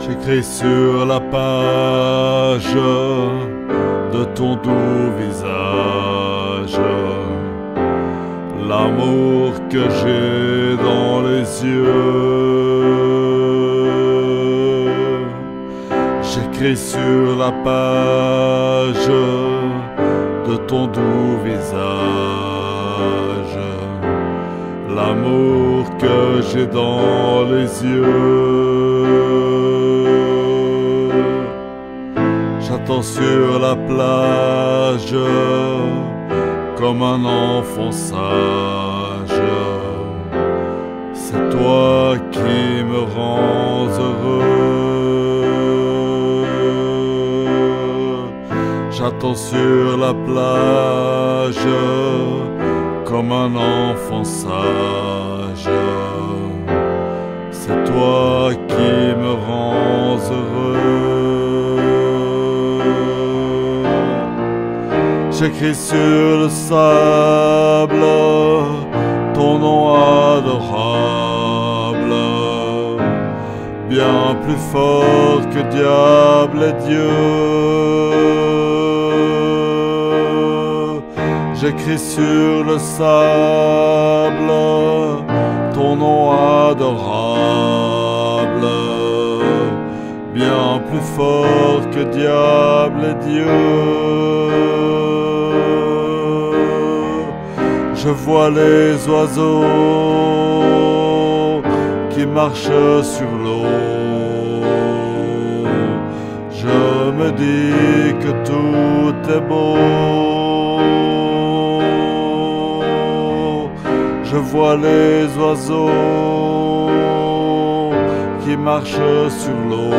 J'écris sur la page de ton doux visage l'amour que j'ai dans les yeux. J'écris sur la page de ton doux visage l'amour que j'ai dans les yeux. J'attends sur la plage comme un enfant sage. C'est toi qui me rends heureux. J'attends sur la plage comme un enfant sage. C'est toi qui me rends heureux. J'écris sur le sable ton nom adorable, bien plus fort que diable et Dieu. J'écris sur le sable ton nom adorable, bien plus fort que diable et Dieu. Je vois les oiseaux qui marchent sur l'eau. Je me dis que tout est beau. Je vois les oiseaux qui marchent sur l'eau.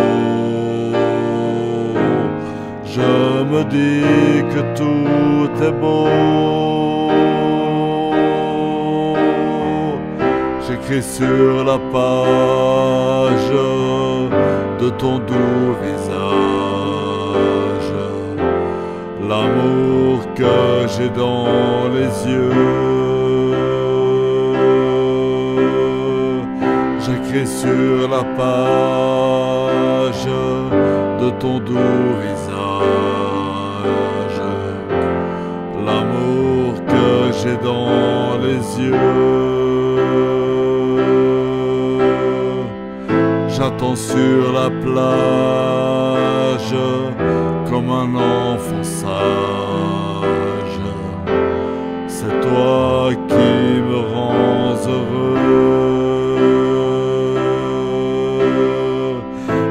Je me dis que tout est beau. J'écris sur la page de ton doux visage l'amour que j'ai dans les yeux. J'écris sur la page de ton doux visage l'amour que j'ai dans les yeux. J'attends sur la plage comme un enfant sage. C'est toi qui me rends heureux.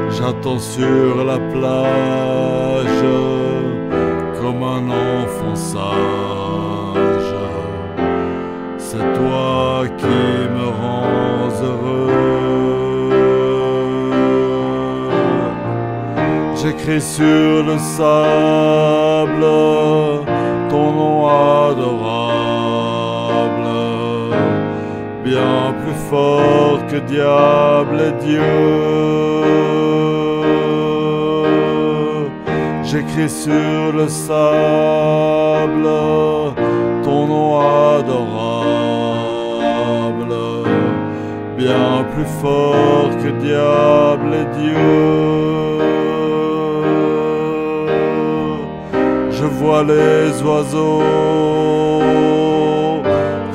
J'attends sur la plage comme un enfant sage. C'est toi qui me rends heureux. J'écris sur le sable ton nom adorable, bien plus fort que diable et Dieu. J'écris sur le sable ton nom adorable, bien plus fort que diable et Dieu. Je vois les oiseaux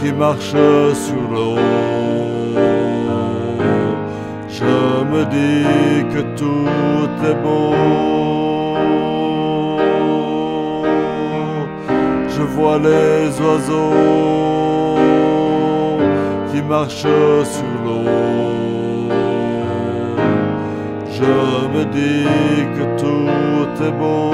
qui marchent sur l'eau. Je me dis que tout est beau. Je vois les oiseaux qui marchent sur l'eau. Je me dis que tout est beau.